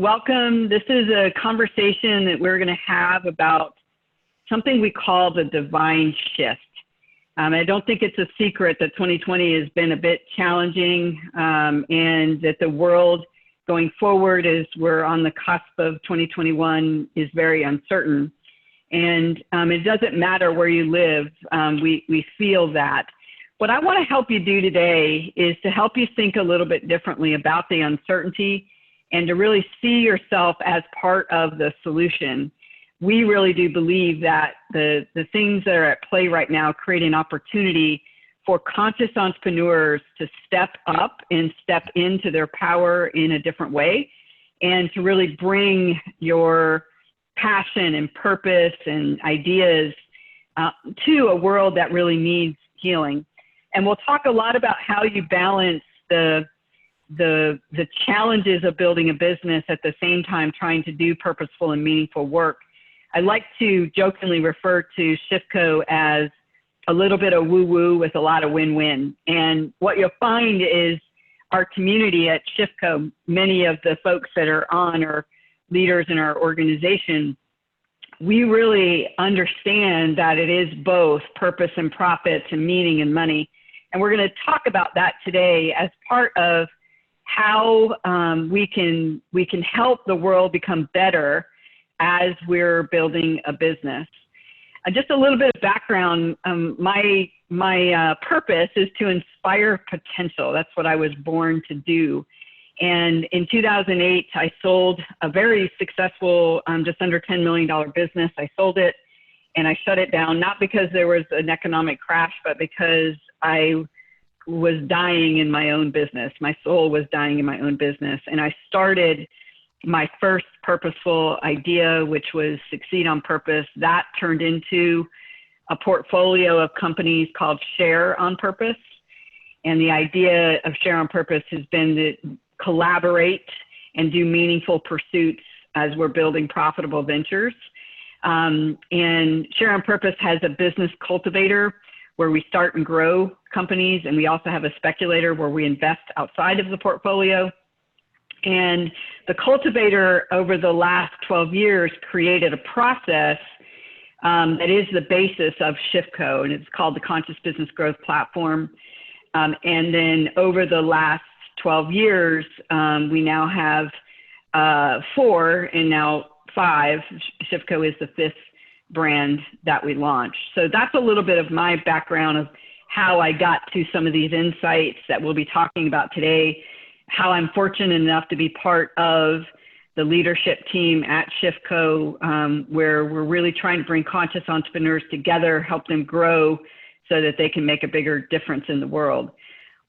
welcome. This is a conversation that we're going to have about something we call the divine shift. I don't think it's a secret that 2020 has been a bit challenging, and that the world going forward, as we're on the cusp of 2021, is very uncertain. And it doesn't matter where you live, we feel that. What I want to help you do today is to help you think a little bit differently about the uncertainty and to really see yourself as part of the solution. We really do believe that the things that are at play right now create an opportunity for conscious entrepreneurs to step up and step into their power in a different way, and to really bring your passion and purpose and ideas to a world that really needs healing. And we'll talk a lot about how you balance the challenges of building a business at the same time trying to do purposeful and meaningful work. I like to jokingly refer to ShiftCo as a little bit of woo-woo with a lot of win-win. And what you'll find is our community at ShiftCo, many of the folks that are on are leaders in our organization. We really understand that it is both purpose and profits and meaning and money. And we're going to talk about that today as part of how we can help the world become better as we're building a business. Just a little bit of background. My purpose is to inspire potential. That's what I was born to do. And in 2008, I sold a very successful, just under $10 million business. I sold it and I shut it down, not because there was an economic crash, but because I was dying in my own business. My soul was dying in my own business. And I started my first purposeful idea, which was Succeed on Purpose. That turned into a portfolio of companies called Share on Purpose. And the idea of Share on Purpose has been to collaborate and do meaningful pursuits as we're building profitable ventures. And Share on Purpose has a business cultivator where we start and grow companies. And we also have a speculator where we invest outside of the portfolio. And the cultivator over the last 12 years created a process that is the basis of ShiftCo, and it's called the Conscious Business Growth Platform. And then over the last 12 years, we now have 4 and now 5. ShiftCo is the 5th brand that we launched. So that's a little bit of my background of how I got to some of these insights that we'll be talking about today, how I'm fortunate enough to be part of the leadership team at ShiftCo, where we're really trying to bring conscious entrepreneurs together, help them grow so that they can make a bigger difference in the world.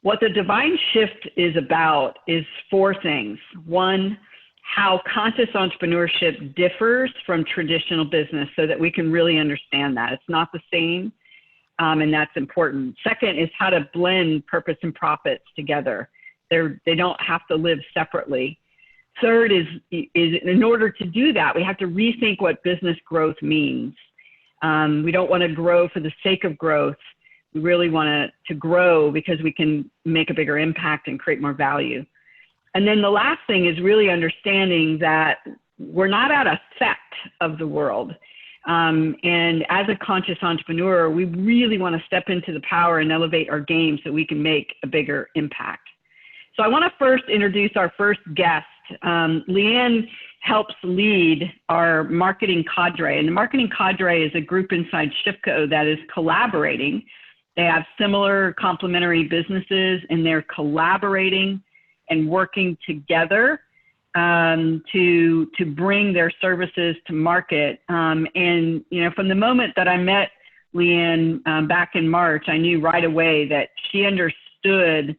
What the divine shift is about is 4 things. 1, how conscious entrepreneurship differs from traditional business so that we can really understand that. It's not the same, and that's important. 2nd is how to blend purpose and profits together. They don't have to live separately. 3rd is in order to do that, we have to rethink what business growth means. We don't want to grow for the sake of growth. We really want to grow because we can make a bigger impact and create more value. And then the last thing is really understanding that we're not at a sect of the world. And as a conscious entrepreneur, we really want to step into the power and elevate our game so we can make a bigger impact. So I want to first introduce our first guest. Leanne helps lead our marketing cadre. And the marketing cadre is a group inside ShiftCo that is collaborating. They have similar complementary businesses, and they're collaborating and working together to bring their services to market. And, you know, from the moment that I met Leanne back in March, I knew right away that she understood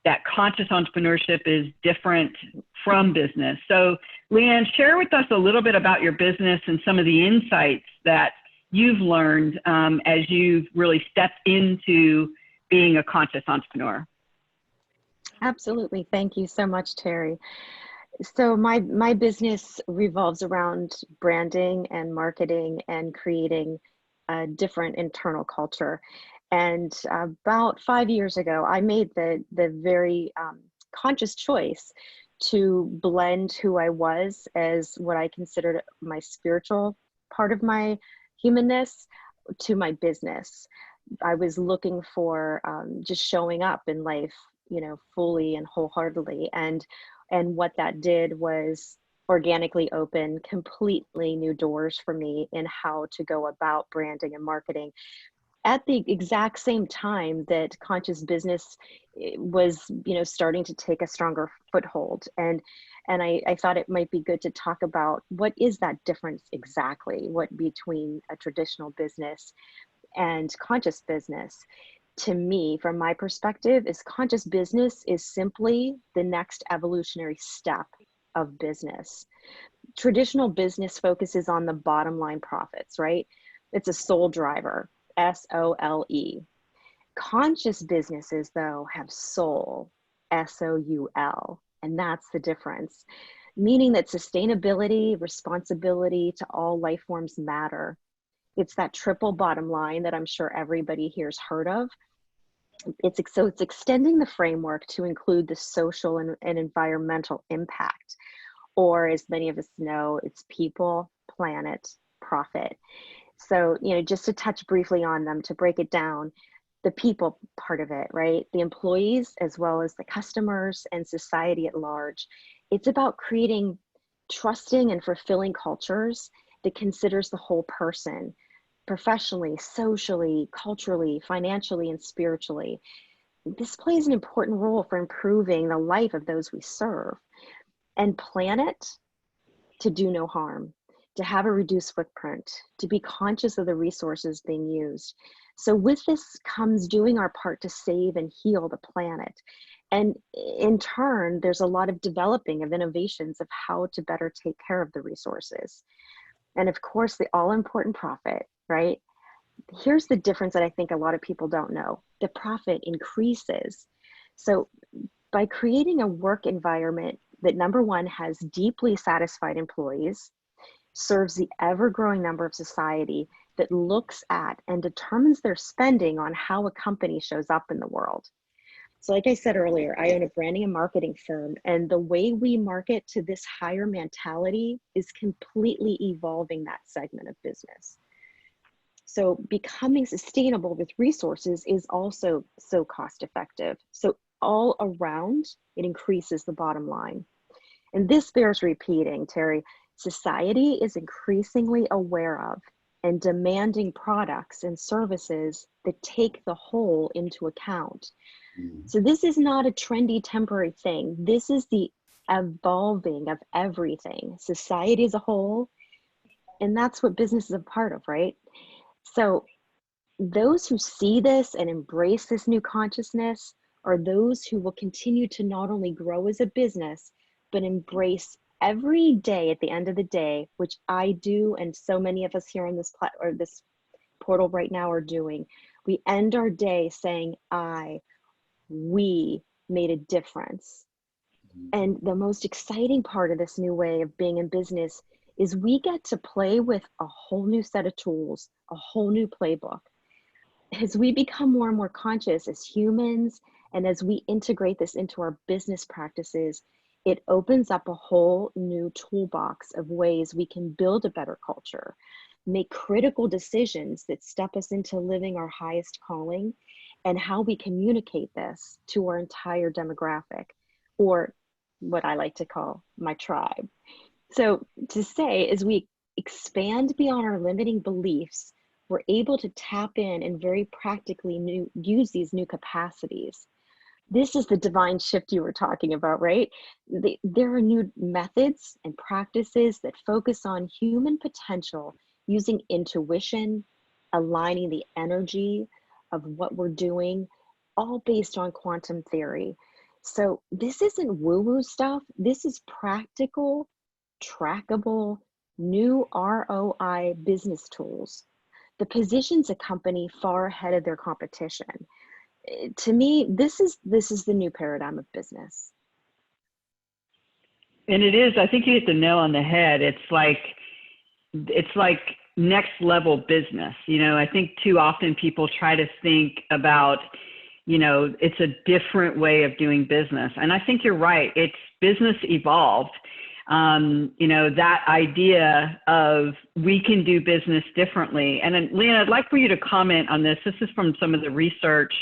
that conscious entrepreneurship is different from business. So Leanne, share with us a little bit about your business and some of the insights that you've learned as you've really stepped into being a conscious entrepreneur. Absolutely. Thank you so much, Terri. So my business revolves around branding and marketing and creating a different internal culture. And about 5 years ago, I made the very conscious choice to blend who I was as what I considered my spiritual part of my humanness to my business. I was looking for just showing up in life, you know, fully and wholeheartedly. And what that did was organically open completely new doors for me in how to go about branding and marketing at the exact same time that conscious business was, you know, starting to take a stronger foothold. And I thought it might be good to talk about what is that difference exactly, what between a traditional business and conscious business. To me, from my perspective, is conscious business is simply the next evolutionary step of business. Traditional business focuses on the bottom line profits, right? It's a sole driver, SOLE. Conscious businesses, though, have soul, SOUL, and that's the difference, meaning that sustainability, responsibility to all life forms matter. It's that triple bottom line that I'm sure everybody here's heard of. It's extending the framework to include the social and environmental impact, or as many of us know, it's people, planet, profit. So, you know, just to touch briefly on them, to break it down, the people part of it, right? The employees, as well as the customers and society at large. It's about creating trusting and fulfilling cultures that considers the whole person, professionally, socially, culturally, financially, and spiritually. This plays an important role for improving the life of those we serve. And planet, to do no harm, to have a reduced footprint, to be conscious of the resources being used. So with this comes doing our part to save and heal the planet. And in turn, there's a lot of developing of innovations of how to better take care of the resources. And of course, the all-important profit, right? Here's the difference that I think a lot of people don't know. The profit increases. So by creating a work environment that, number one, has deeply satisfied employees, serves the ever-growing number of society that looks at and determines their spending on how a company shows up in the world. So like I said earlier, I own a branding and marketing firm, and the way we market to this higher mentality is completely evolving that segment of business. So becoming sustainable with resources is also so cost effective. So all around, it increases the bottom line. And this bears repeating, Terri. Society is increasingly aware of and demanding products and services that take the whole into account. So this is not a trendy temporary thing. This is the evolving of everything, society as a whole. And that's what business is a part of, right? So those who see this and embrace this new consciousness are those who will continue to not only grow as a business, but embrace every day at the end of the day, which I do, and so many of us here on this this portal right now are doing. We end our day saying, we made a difference. And the most exciting part of this new way of being in business is we get to play with a whole new set of tools, a whole new playbook. As we become more and more conscious as humans, and as we integrate this into our business practices, it opens up a whole new toolbox of ways we can build a better culture, make critical decisions that step us into living our highest calling, and how we communicate this to our entire demographic, or what I like to call my tribe. So to say, as we expand beyond our limiting beliefs, we're able to tap in and very practically use these new capacities. This is the divine shift you were talking about, right? There are new methods and practices that focus on human potential using intuition, aligning the energy of what we're doing, all based on quantum theory. So this isn't woo-woo stuff. This is practical, trackable, new ROI business tools that positions a company far ahead of their competition. To me, this is the new paradigm of business. And it is, I think you hit the nail on the head. It's like next level business. You know, I think too often people try to think about, you know, it's a different way of doing business. And I think you're right. It's business evolved. You know, that idea of we can do business differently. And then, Leanne, I'd like for you to comment on this. This is from some of the research.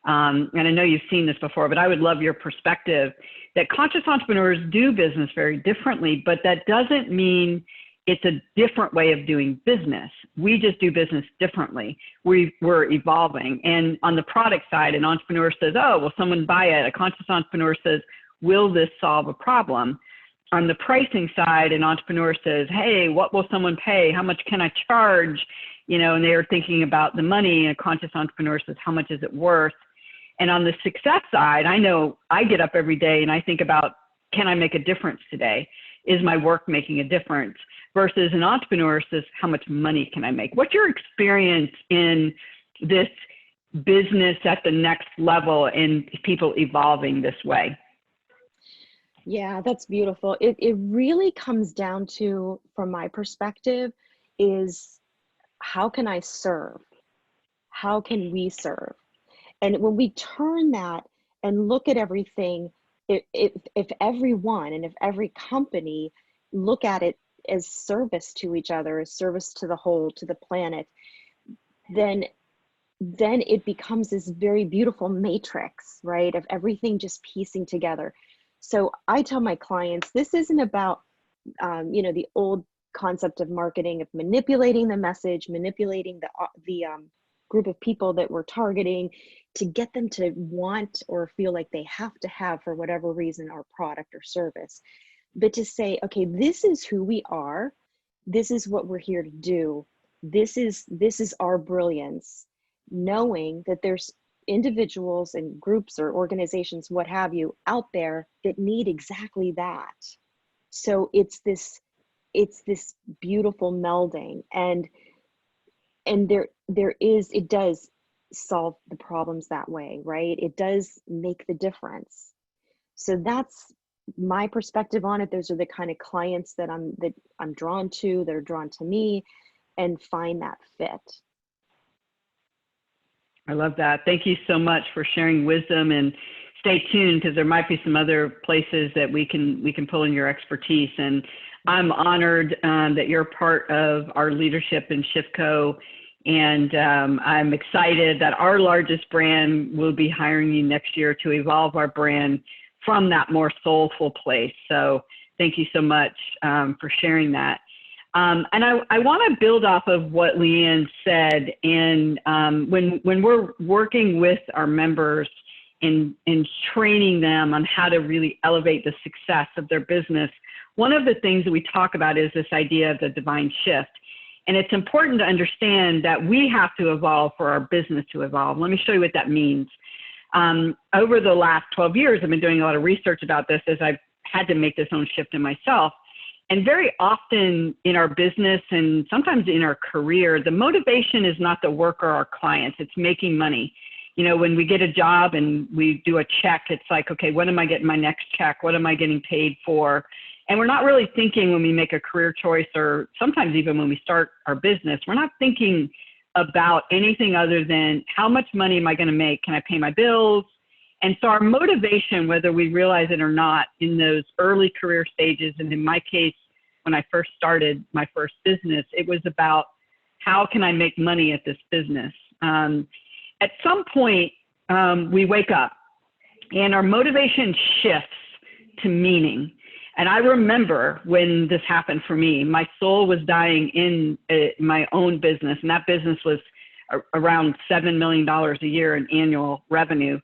And I know you've seen this before, but I would love your perspective that conscious entrepreneurs do business very differently, but that doesn't mean it's a different way of doing business. We just do business differently. We're evolving. And on the product side, an entrepreneur says, oh, will someone buy it? A conscious entrepreneur says, will this solve a problem? On the pricing side, an entrepreneur says, hey, what will someone pay? How much can I charge? You know, and they are thinking about the money. And a conscious entrepreneur says, how much is it worth? And on the success side, I know I get up every day and I think about, can I make a difference today? Is my work making a difference? Versus an entrepreneur says, how much money can I make? What's your experience in this business at the next level and people evolving this way? Yeah, that's beautiful. It really comes down to, from my perspective, is how can I serve? How can we serve? And when we turn that and look at everything, if everyone and if every company look at it as service to each other, as service to the whole, to the planet, then it becomes this very beautiful matrix, right, of everything just piecing together. So I tell my clients, this isn't about, you know, the old concept of marketing, of manipulating the message, manipulating the group of people that we're targeting to get them to want or feel like they have to have, for whatever reason, our product or service. But to say, okay, this is who we are. This is what we're here to do. This is our brilliance, knowing that there's individuals and groups or organizations, what have you, out there that need exactly that. So it's this beautiful melding, and it does solve the problems that way, right? It does make the difference. So that's my perspective on it. Those are the kind of clients that I'm drawn to, that are drawn to me, and find that fit. I love that. Thank you so much for sharing wisdom, and stay tuned because there might be some other places that we can pull in your expertise. And I'm honored that you're part of our leadership in ShiftCo. And I'm excited that our largest brand will be hiring you next year to evolve our brand from that more soulful place. So thank you so much for sharing that. And I want to build off of what Leanne said. And when we're working with our members in training them on how to really elevate the success of their business, one of the things that we talk about is this idea of the divine shift. And it's important to understand that we have to evolve for our business to evolve. Let me show you what that means. Over the last 12 years, I've been doing a lot of research about this as I've had to make this own shift in myself. And very often in our business and sometimes in our career, the motivation is not the work or our clients, it's making money. You know, when we get a job and we do a check, it's like, okay, when am I getting my next check? What am I getting paid for? And we're not really thinking when we make a career choice, or sometimes even when we start our business, we're not thinking about anything other than how much money am I going to make? Can I pay my bills? And so our motivation, whether we realize it or not, in those early career stages, and in my case, when I first started my first business, it was about how can I make money at this business? At some point, we wake up and our motivation shifts to meaning. And I remember when this happened for me, my soul was dying in my own business, and that business was around $7 million a year in annual revenue.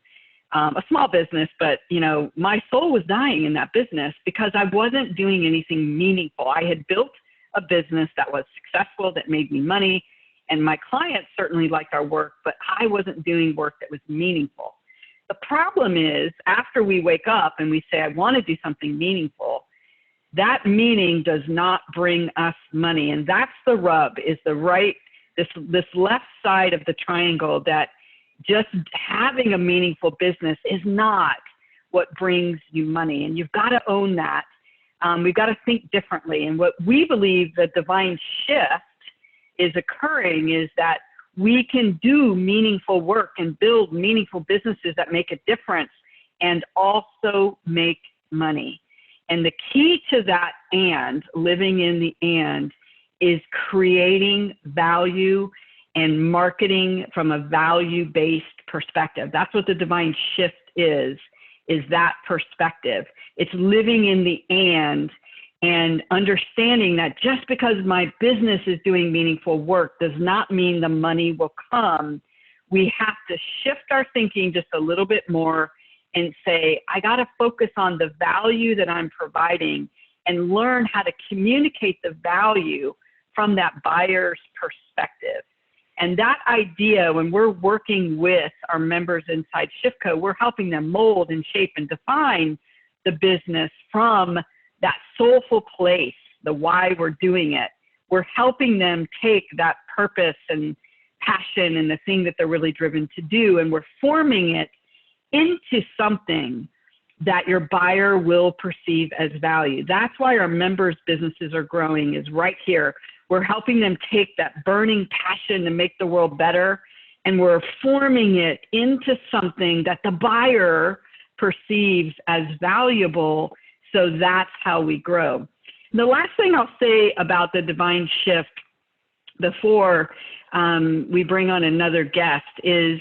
A small business, but you know, my soul was dying in that business because I wasn't doing anything meaningful. I had built a business that was successful, that made me money, and my clients certainly liked our work, but I wasn't doing work that was meaningful. The problem is, after we wake up and we say, I want to do something meaningful, that meaning does not bring us money. And that's the rub, is this left side of the triangle, that just having a meaningful business is not what brings you money. And you've got to own that. We've got to think differently. And what we believe the divine shift is occurring is that we can do meaningful work and build meaningful businesses that make a difference and also make money. And the key to that and living in the and is creating value and marketing from a value-based perspective. That's what the divine shift is that perspective. It's living in the and understanding that just because my business is doing meaningful work does not mean the money will come. We have to shift our thinking just a little bit more and say, I got to focus on the value that I'm providing and learn how to communicate the value from that buyer's perspective. And that idea, when we're working with our members inside ShiftCo, we're helping them mold and shape and define the business from that soulful place, the why we're doing it. We're helping them take that purpose and passion and the thing that they're really driven to do, and we're forming it into something that your buyer will perceive as value. That's why our members' businesses are growing, is right here. We're helping them take that burning passion to make the world better, and we're forming it into something that the buyer perceives as valuable. So that's how we grow. The last thing I'll say about the divine shift before we bring on another guest is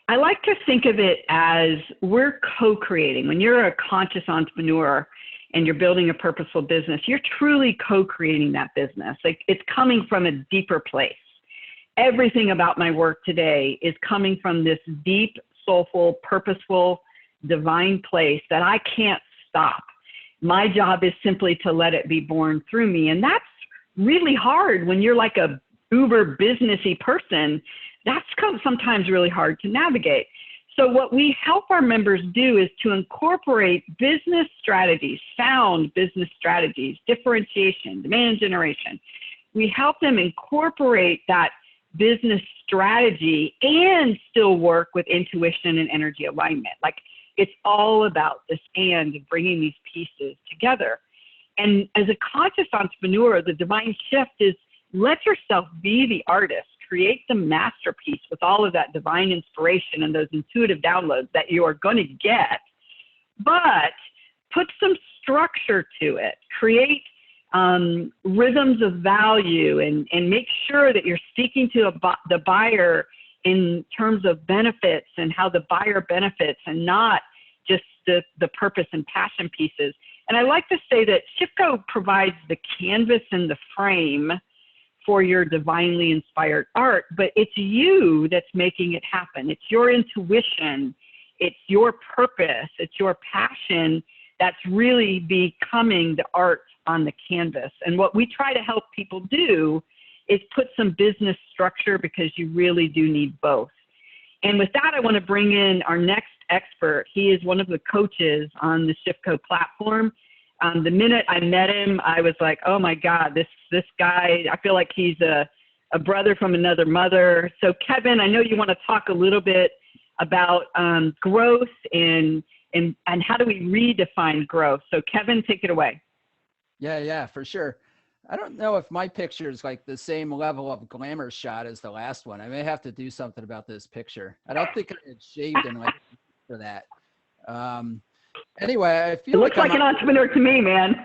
I like to think of it as we're co-creating. When you're a conscious entrepreneur and you're building a purposeful business, you're truly co-creating that business. Like, it's coming from a deeper place. Everything about my work today is coming from this deep, soulful, purposeful, divine place that I can't stop. My job is simply to let it be born through me. And that's really hard when you're like a uber businessy person. That's sometimes really hard to navigate. So what we help our members do is to incorporate business strategies, sound business strategies, differentiation, demand generation. We help them incorporate that business strategy and still work with intuition and energy alignment. Like, it's all about this and bringing these pieces together. And as a conscious entrepreneur, the divine shift is let yourself be the artist, create the masterpiece with all of that divine inspiration and those intuitive downloads that you are going to get, but put some structure to it, create rhythms of value, and make sure that you're speaking to the buyer in terms of benefits and how the buyer benefits, and not just the purpose and passion pieces. And I like to say that ShiftCo provides the canvas and the frame for your divinely inspired art, but it's you that's making it happen. It's your intuition, it's your purpose, it's your passion that's really becoming the art on the canvas. And what we try to help people do is put some business structure, because you really do need both. And with that, I want to bring in our next expert. He is one of the coaches on the ShiftCo platform. The minute I met him, I was like, oh my God, this guy, I feel like he's a brother from another mother. So Kevin, I know you want to talk a little bit about growth and how do we redefine growth. So Kevin, take it away. Yeah, for sure. I don't know if my picture is like the same level of glamour shot as the last one. I may have to do something about this picture. I don't think I had shaved in like for that. Anyway, I feel it looks like an entrepreneur to me, man.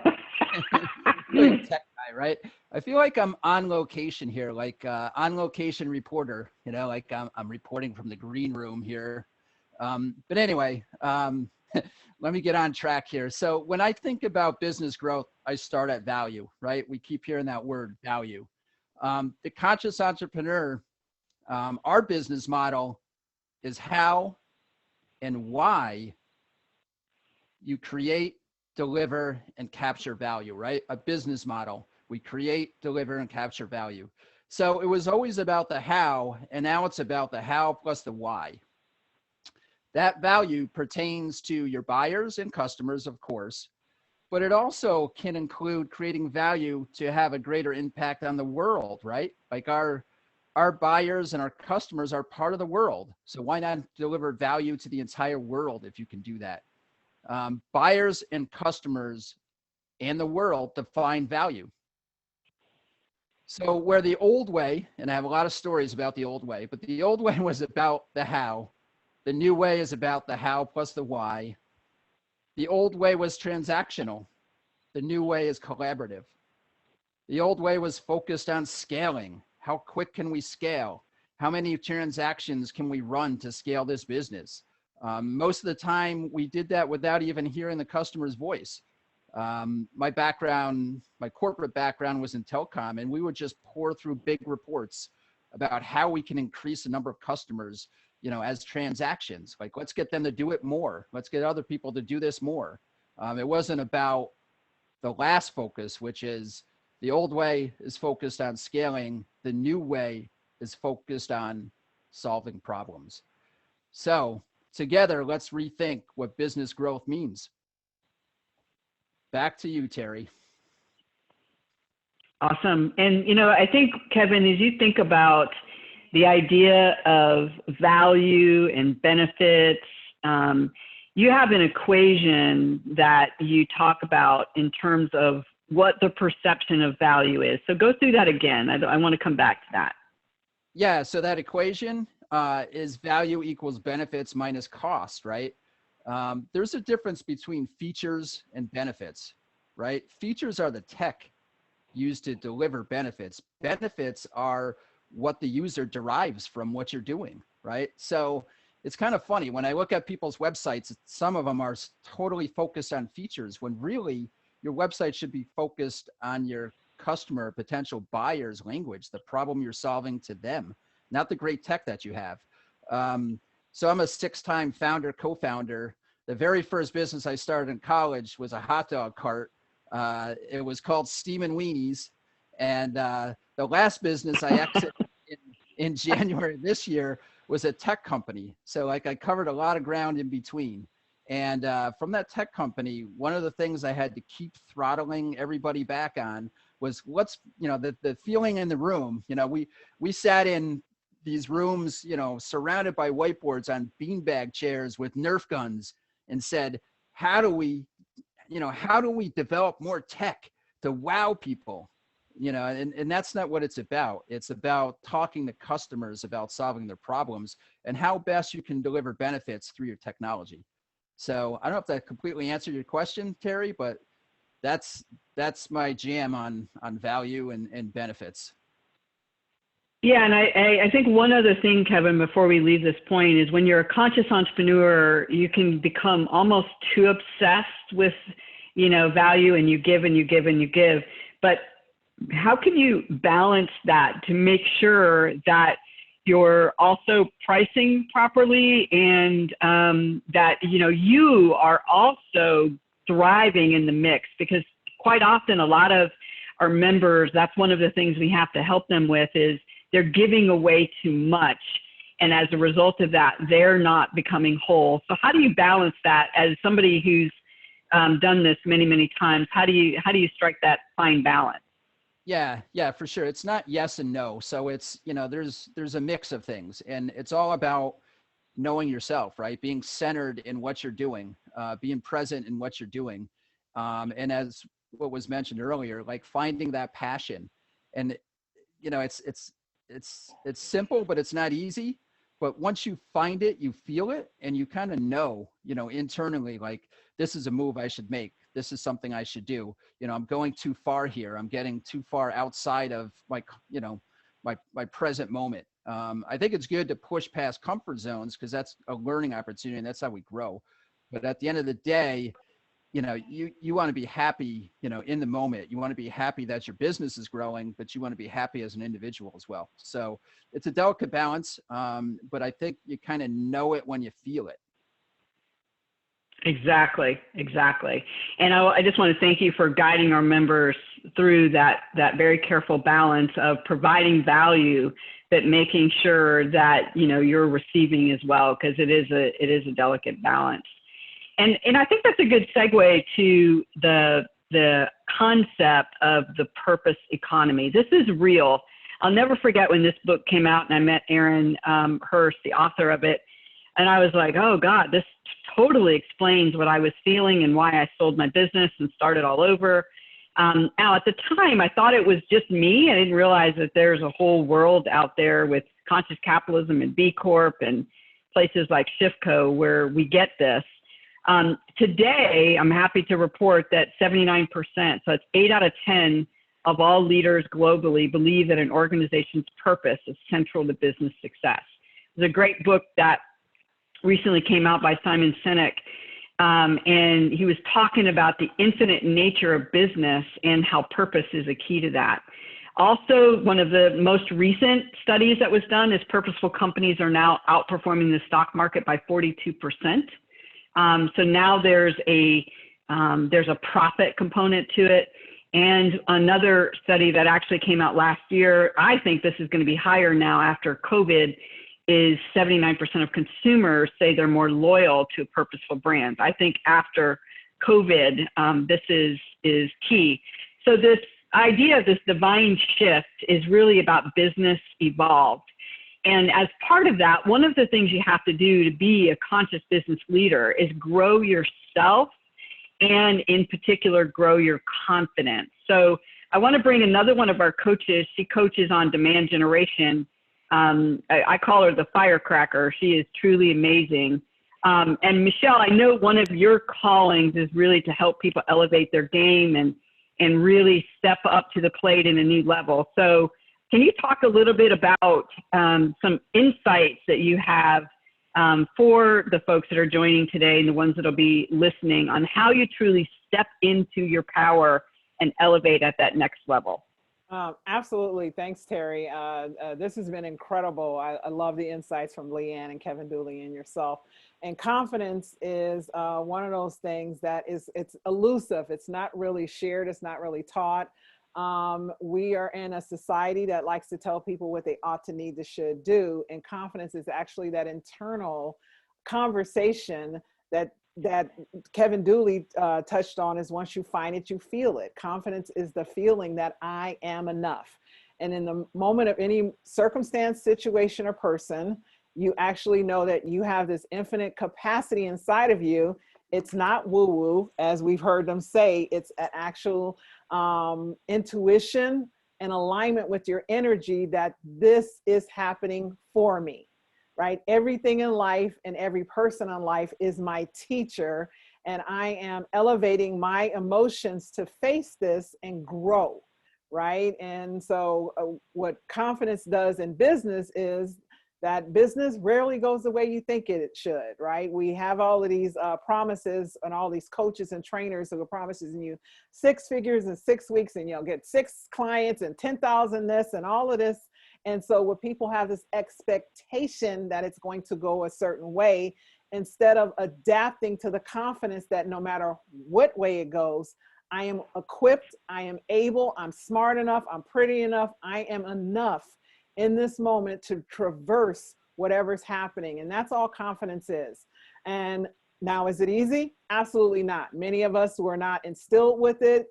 Tech guy, right? I feel like I'm on location here, like on location reporter, you know, like I'm reporting from the green room here. But anyway, let me get on track here. So when I think about business growth, I start at value, right? We keep hearing that word, value. The conscious entrepreneur, our business model is how and why you create, deliver, and capture value, right? A business model. We create, deliver, and capture value. So it was always about the how, and now it's about the how plus the why. That value pertains to your buyers and customers, of course, but it also can include creating value to have a greater impact on the world, right? Like our buyers and our customers are part of the world. So why not deliver value to the entire world if you can do that? Buyers and customers and the world define value. So where the old way, and I have a lot of stories about the old way, but the old way was about the how. The new way is about the how plus the why. The old way was transactional. The new way is collaborative. The old way was focused on scaling. How quick can we scale? How many transactions can we run to scale this business? Most of the time we did that without even hearing the customer's voice. My background, my corporate background was in telecom, and we would just pour through big reports about how we can increase the number of customers, you know, as transactions. Like, let's get them to do it more. Let's get other people to do this more. It wasn't about the last focus, which is the old way is focused on scaling. The new way is focused on solving problems. So together, let's rethink what business growth means. Back to you, Terri. Awesome. And, you know, I think, Kevin, as you think about the idea of value and benefits, you have an equation that you talk about in terms of what the perception of value is. So go through that again. I want to come back to that. Yeah, so that equation is value equals benefits minus cost, right? There's a difference between features and benefits, right? Features are the tech used to deliver benefits. Benefits are what the user derives from what you're doing, right? So it's kind of funny when I look at people's websites, some of them are totally focused on features when really your website should be focused on your customer, potential buyer's language, the problem you're solving to them, not the great tech that you have. So I'm a 6-time founder, co-founder. The very first business I started in college was a hot dog cart. It was called Steamin' Weenies. And the last business I exited in January this year was a tech company. So like I covered a lot of ground in between. And from that tech company, one of the things I had to keep throttling everybody back on was what's, you know, the feeling in the room. You know, we sat in these rooms, you know, surrounded by whiteboards on beanbag chairs with Nerf guns and said, how do we develop more tech to wow people? You know, and that's not what it's about. It's about talking to customers about solving their problems and how best you can deliver benefits through your technology. So I don't know if that completely answered your question, Terri, but that's my jam on value and benefits. Yeah, and I think one other thing, Kevin, before we leave this point is when you're a conscious entrepreneur, you can become almost too obsessed with, you know, value, and you give and you give and you give. But how can you balance that to make sure that you're also pricing properly and that, you know, you are also thriving in the mix? Because quite often a lot of our members, that's one of the things we have to help them with is they're giving away too much. And as a result of that, they're not becoming whole. So how do you balance that as somebody who's done this many, many times? How do you strike that fine balance? Yeah, for sure. It's not yes and no. So it's, you know, there's a mix of things, and it's all about knowing yourself, right? Being centered in what you're doing, being present in what you're doing. And as what was mentioned earlier, like finding that passion. And, you know, it's simple, but it's not easy. But once you find it, you feel it, and you kind of know, you know, internally, like, this is a move I should make. This is something I should do. You know, I'm going too far here. I'm getting too far outside of my, you know, my present moment. I think it's good to push past comfort zones because that's a learning opportunity and that's how we grow. But at the end of the day, you know, you want to be happy, you know, in the moment. You want to be happy that your business is growing, but you want to be happy as an individual as well. So it's a delicate balance, but I think you kind of know it when you feel it. Exactly. And I just want to thank you for guiding our members through that very careful balance of providing value, but making sure that, you know, you're receiving as well, because it is a delicate balance. And I think that's a good segue to the concept of the purpose economy. This is real. I'll never forget when this book came out and I met Aaron Hurst, the author of it. And I was like, oh God, this totally explains what I was feeling and why I sold my business and started all over. Now, at the time, I thought it was just me. I didn't realize that there's a whole world out there with conscious capitalism and B Corp and places like Shifco where we get this. Today, I'm happy to report that 79%, so it's 8 out of 10 of all leaders globally believe that an organization's purpose is central to business success. There's a great book that recently came out by Simon Sinek, and he was talking about the infinite nature of business and how purpose is a key to that. Also, one of the most recent studies that was done is purposeful companies are now outperforming the stock market by 42%. So now there's a profit component to it. And another study that actually came out last year, I think this is going to be higher now after COVID, is 79% of consumers say they're more loyal to purposeful brands. I think after COVID, this is key. So this idea of this divine shift is really about business evolved. And as part of that, one of the things you have to do to be a conscious business leader is grow yourself and in particular, grow your confidence. So I want to bring another one of our coaches. She coaches on demand generation. I call her the firecracker. She is truly amazing. And Michelle, I know one of your callings is really to help people elevate their game and really step up to the plate in a new level. So can you talk a little bit about some insights that you have for the folks that are joining today and the ones that will be listening on how you truly step into your power and elevate at that next level? Absolutely. Thanks, Terri. This has been incredible. I love the insights from Leanne and Kevin Dooley and yourself. And confidence is one of those things that it's elusive. It's not really shared. It's not really taught. We are in a society that likes to tell people what they ought to, need to, should do. And confidence is actually that internal conversation that Kevin Dooley touched on, is once you find it, you feel it. Confidence is the feeling that I am enough. And in the moment of any circumstance, situation, or person, you actually know that you have this infinite capacity inside of you. It's not woo-woo, as we've heard them say. It's an actual intuition and alignment with your energy that this is happening for me. Right? Everything in life and every person in life is my teacher, and I am elevating my emotions to face this and grow, right? And so what confidence does in business is that business rarely goes the way you think it should, right? We have all of these promises and all these coaches and trainers who are promising you 6 figures in 6 weeks, and you'll get 6 clients and 10,000 this and all of this. And so when people have this expectation that it's going to go a certain way, instead of adapting to the confidence that no matter what way it goes, I am equipped, I am able, I'm smart enough, I'm pretty enough, I am enough in this moment to traverse whatever's happening. And that's all confidence is. And now, is it easy? Absolutely not. Many of us were not instilled with it.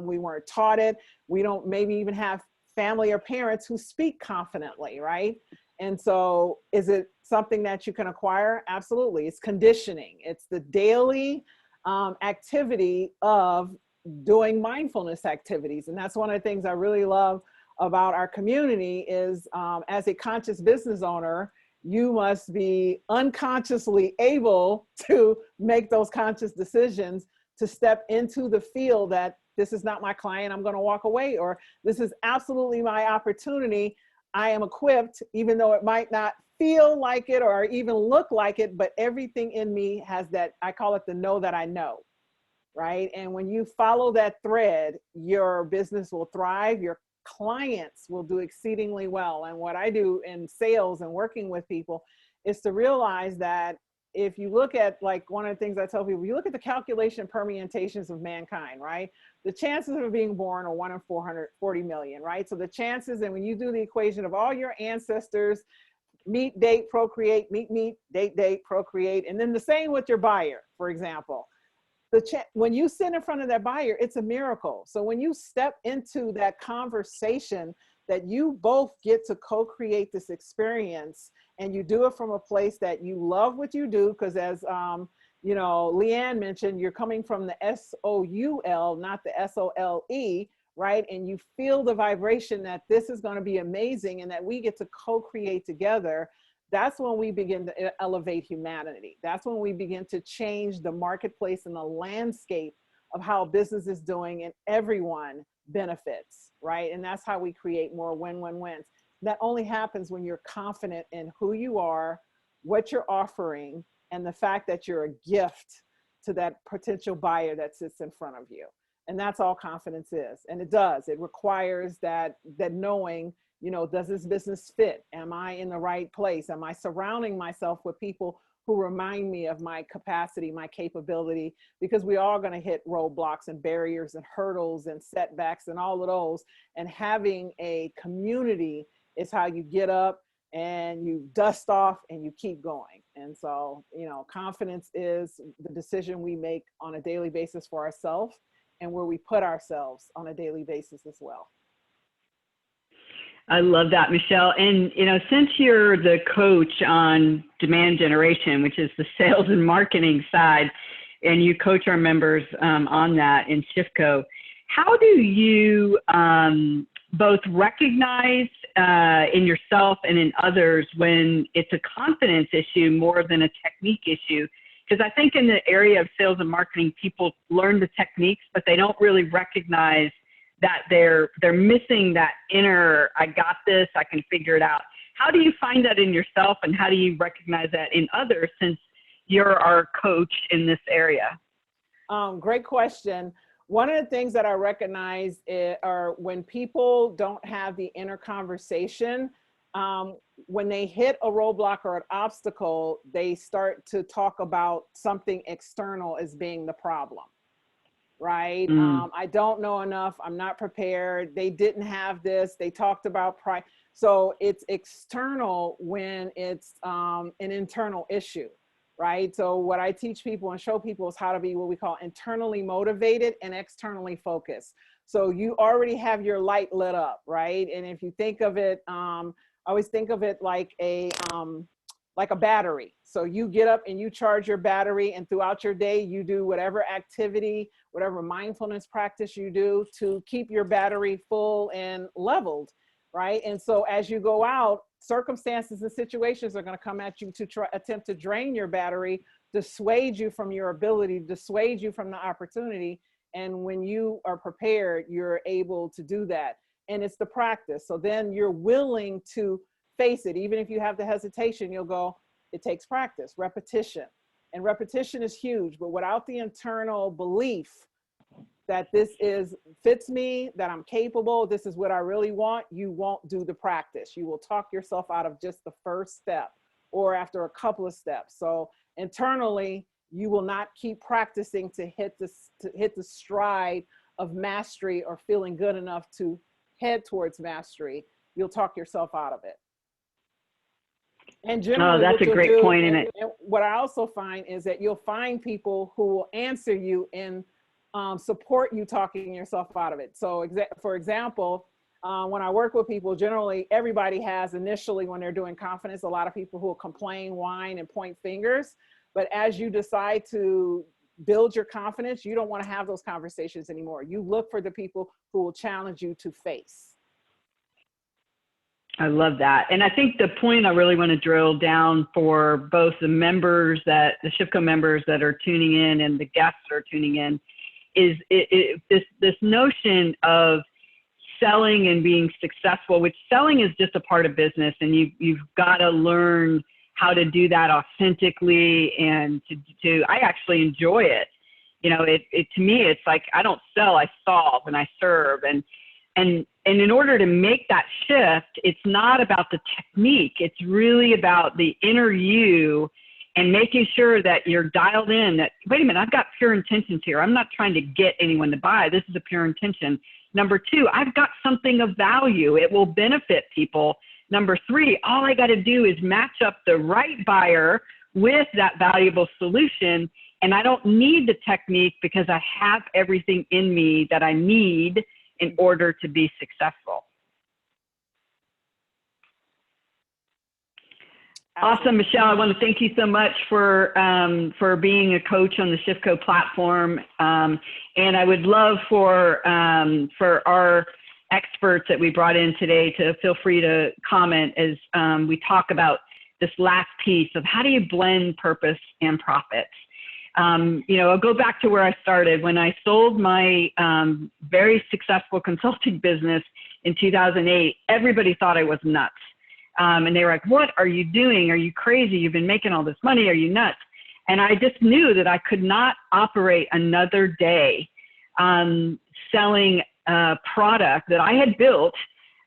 We weren't taught it. We don't maybe even have family or parents who speak confidently, right? And so is it something that you can acquire? Absolutely. It's conditioning. It's the daily activity of doing mindfulness activities. And that's one of the things I really love about our community is as a conscious business owner, you must be unconsciously able to make those conscious decisions to step into the field that this is not my client, I'm going to walk away, or this is absolutely my opportunity. I am equipped, even though it might not feel like it or even look like it, but everything in me has that, I call it the know that I know, right? And when you follow that thread, your business will thrive, your clients will do exceedingly well. And what I do in sales and working with people is to realize that if you look at, like, one of the things I tell people, you look at the calculation permutations of mankind, right? The chances of being born are 1 in 440 million, right? So the chances, and when you do the equation of all your ancestors, meet, date, procreate, meet, date, procreate, and then the same with your buyer, for example. When you sit in front of that buyer, it's a miracle. So when you step into that conversation, that you both get to co-create this experience, and you do it from a place that you love what you do, because as you know, Leanne mentioned you're coming from the SOUL, not the SOLE, right? And you feel the vibration that this is going to be amazing and that we get to co-create together. That's when we begin to elevate humanity. That's when we begin to change the marketplace and the landscape of how business is doing, and everyone benefits, right? And that's how we create more win-win-wins. That only happens when you're confident in who you are, what you're offering, and the fact that you're a gift to that potential buyer that sits in front of you. And that's all confidence is. And it does. It requires that knowing, you know, does this business fit? Am I in the right place? Am I surrounding myself with people who remind me of my capacity, my capability? Because we are going to hit roadblocks and barriers and hurdles and setbacks and all of those. And having a community is how you get up and you dust off and you keep going. And so, you know, confidence is the decision we make on a daily basis for ourselves and where we put ourselves on a daily basis as well. I love that, Michelle. And, you know, since you're the coach on demand generation, which is the sales and marketing side, and you coach our members on that in ShiftCo, how do you both recognize in yourself and in others when it's a confidence issue more than a technique issue? Because I think in the area of sales and marketing, people learn the techniques, but they don't really recognize that they're missing that inner, I got this, I can figure it out. How do you find that in yourself, and how do you recognize that in others, since you're our coach in this area? Great question. One of the things that I recognize are when people don't have the inner conversation, when they hit a roadblock or an obstacle, they start to talk about something external as being the problem, right? I don't know enough. I'm not prepared. They didn't have this. They talked about pride. So it's external when it's an internal issue, right? So what I teach people and show people is how to be what we call internally motivated and externally focused. So you already have your light lit up, right? And if you think of it, I always think of it like a battery. So you get up and you charge your battery, and throughout your day, you do whatever activity, whatever mindfulness practice you do to keep your battery full and leveled, right? And so as you go out, circumstances and situations are going to come at you to attempt to drain your battery, dissuade you from your ability, dissuade you from the opportunity. And when you are prepared, you're able to do that. And it's the practice. So then you're willing to face it. Even if you have the hesitation, you'll go, it takes practice, repetition. And repetition is huge, but without the internal belief that this fits me, that I'm capable, this is what I really want, you won't do the practice. You will talk yourself out of just the first step or after a couple of steps. So internally, you will not keep practicing to hit the stride of mastery or feeling good enough to head towards mastery. You'll talk yourself out of it. And generally, that's a great point in it. And what I also find is that you'll find people who will answer you and support you talking yourself out of it. So for example, when I work with people, generally everybody has initially, when they're doing confidence, a lot of people who will complain, whine, and point fingers. But as you decide to build your confidence, you don't want to have those conversations anymore. You look for the people who will challenge you to face. I love that. And I think the point I really want to drill down for both the members, the ShiftCo members that are tuning in and the guests that are tuning in, is this notion of selling and being successful, which selling is just a part of business, and you've got to learn how to do that authentically, and to I actually enjoy it. You know, it to me, it's like, I don't sell, I solve and I serve. And in order to make that shift, it's not about the technique. It's really about the inner you and making sure that you're dialed in, that, wait a minute, I've got pure intentions here. I'm not trying to get anyone to buy. This is a pure intention. Number two, I've got something of value. It will benefit people. Number three, all I got to do is match up the right buyer with that valuable solution. And I don't need the technique because I have everything in me that I need in order to be successful. Awesome, Michelle. I want to thank you so much for being a coach on the ShiftCo platform. And I would love for our experts that we brought in today to feel free to comment as we talk about this last piece of how do you blend purpose and profits. You know, I'll go back to where I started. When I sold my very successful consulting business in 2008, everybody thought I was nuts. And they were like, what are you doing? Are you crazy? You've been making all this money. Are you nuts? And I just knew that I could not operate another day selling a product that I had built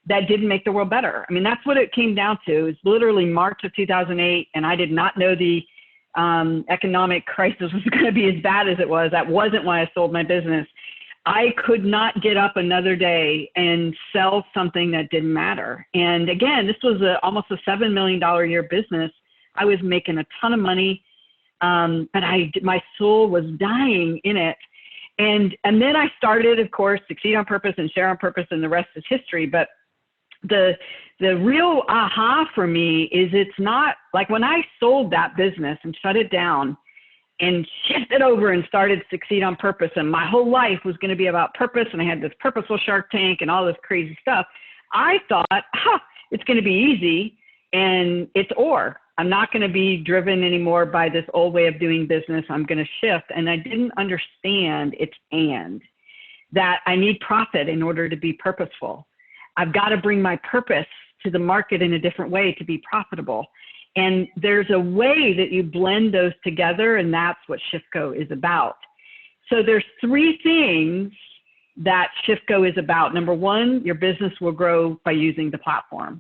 that didn't make the world better. I mean, that's what it came down to. It's literally March of 2008, and I did not know the economic crisis was going to be as bad as it was. That wasn't why I sold my business. I could not get up another day and sell something that didn't matter. And again, this was almost a $7 million a year business. I was making a ton of money, but my soul was dying in it. And then I started, of course, Succeed on Purpose and Share on Purpose, and the rest is history. But the real aha for me is it's not like when I sold that business and shut it down and shifted over and started Succeed on Purpose, and my whole life was going to be about purpose, and I had this purposeful Shark Tank and all this crazy stuff. I thought, it's going to be easy, and it's I'm not going to be driven anymore by this old way of doing business. I'm going to shift. And I didn't understand that I need profit in order to be purposeful. I've got to bring my purpose to the market in a different way to be profitable. And there's a way that you blend those together, and that's what ShiftCo is about. So there's 3 things that ShiftCo is about. Number 1, your business will grow by using the platform.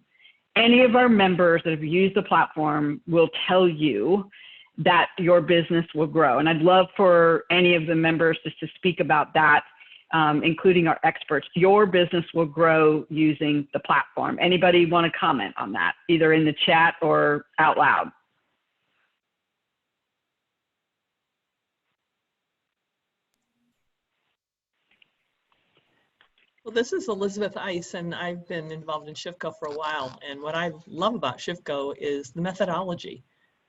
Any of our members that have used the platform will tell you that your business will grow. And I'd love for any of the members just to speak about that, including our experts. Your business will grow using the platform. Anybody want to comment on that, either in the chat or out loud? Well, this is Elizabeth Ice, and I've been involved in ShiftCo for a while. And what I love about ShiftCo is the methodology.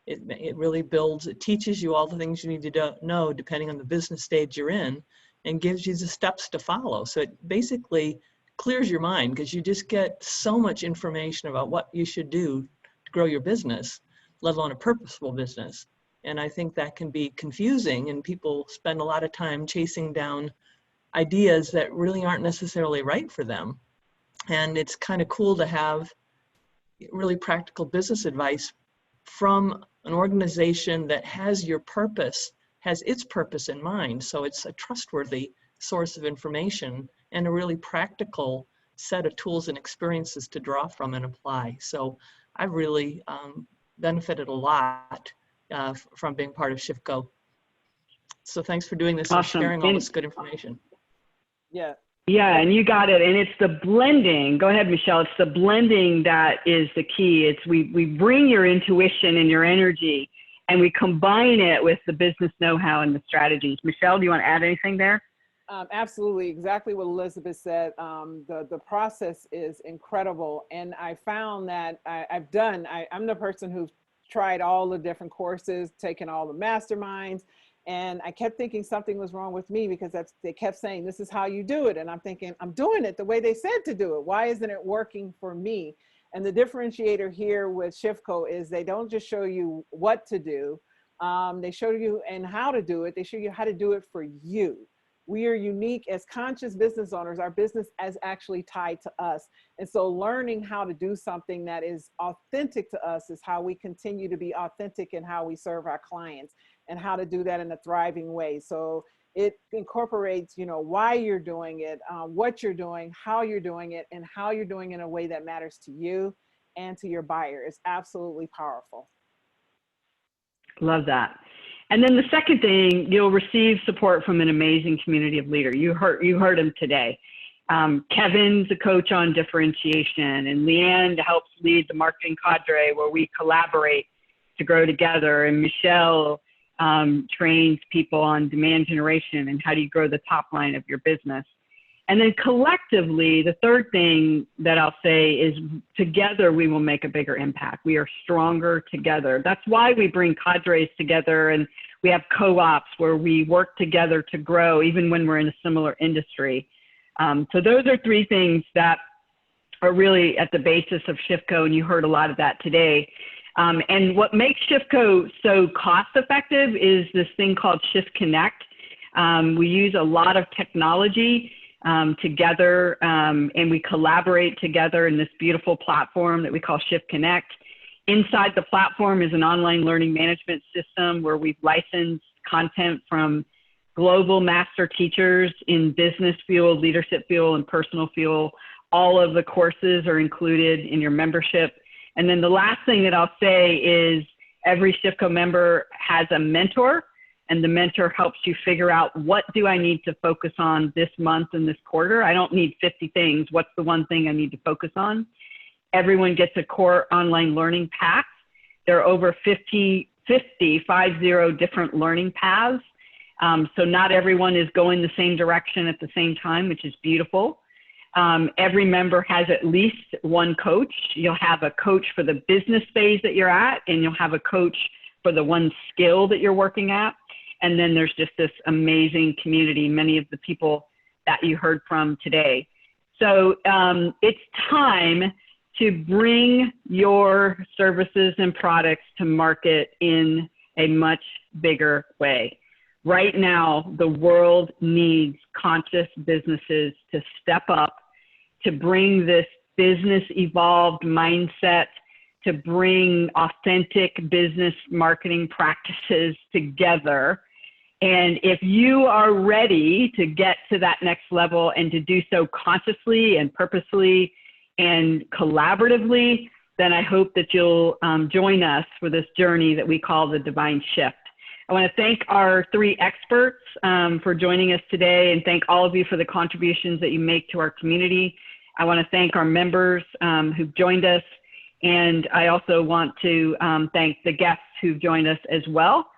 It really builds, it teaches you all the things you need to know depending on the business stage you're in, and gives you the steps to follow. So it basically clears your mind, because you just get so much information about what you should do to grow your business, let alone a purposeful business. And I think that can be confusing, and people spend a lot of time chasing down ideas that really aren't necessarily right for them. And it's kind of cool to have really practical business advice from an organization that has your purpose, has its purpose in mind. So it's a trustworthy source of information and a really practical set of tools and experiences to draw from and apply. So I've really benefited a lot from being part of ShiftCo. So thanks for doing this and sharing all this good information. Yeah, and you got it. And it's the blending. Go ahead, Michelle. It's the blending that is the key. It's we bring your intuition and your energy, and we combine it with the business know-how and the strategies. Michelle, do you want to add anything there? Absolutely. Exactly what Elizabeth said. The process is incredible. And I found that I'm the person who's tried all the different courses, taken all the masterminds. And I kept thinking something was wrong with me, because they kept saying, this is how you do it. And I'm thinking, I'm doing it the way they said to do it. Why isn't it working for me? And the differentiator here with ShiftCo is they don't just show you what to do. They show you and how to do it. They show you how to do it for you. We are unique as conscious business owners. Our business is actually tied to us. And so learning how to do something that is authentic to us is how we continue to be authentic in how we serve our clients, and how to do that in a thriving way. So it incorporates, why you're doing it, what you're doing, how you're doing it, and how you're doing it in a way that matters to you and to your buyer. It's absolutely powerful. Love that. And then the second thing, you'll receive support from an amazing community of leaders. You heard him today. Kevin's a coach on differentiation, and Leanne helps lead the marketing cadre where we collaborate to grow together. And Michelle trains people on demand generation and how do you grow the top line of your business. And then collectively, the third thing that I'll say is together we will make a bigger impact. We are stronger together. That's why we bring cadres together, and we have co-ops where we work together to grow even when we're in a similar industry. So those are three things that are really at the basis of ShiftCo, and you heard a lot of that today. And what makes ShiftCo so cost effective is this thing called Shift Connect. We use a lot of technology together, and we collaborate together in this beautiful platform that we call Shift Connect. Inside the platform is an online learning management system where we've licensed content from global master teachers in business field, leadership field, and personal field. All of the courses are included in your membership. And then the last thing that I'll say is every ShiftCo member has a mentor, and the mentor helps you figure out, what do I need to focus on this month and this quarter? I don't need 50 things. What's the one thing I need to focus on? Everyone gets a core online learning path. There are over 50 different learning paths. So not everyone is going the same direction at the same time, which is beautiful. Every member has at least one coach. You'll have a coach for the business phase that you're at, and you'll have a coach for the one skill that you're working at. And then there's just this amazing community, many of the people that you heard from today. So it's time to bring your services and products to market in a much bigger way. Right now, the world needs conscious businesses to step up, to bring this business evolved mindset, to bring authentic business marketing practices together. And if you are ready to get to that next level and to do so consciously and purposely and collaboratively, then I hope that you'll join us for this journey that we call the Divine Shift. I want to thank our three experts for joining us today, and thank all of you for the contributions that you make to our community. I want to thank our members who've joined us, and I also want to thank the guests who've joined us as well.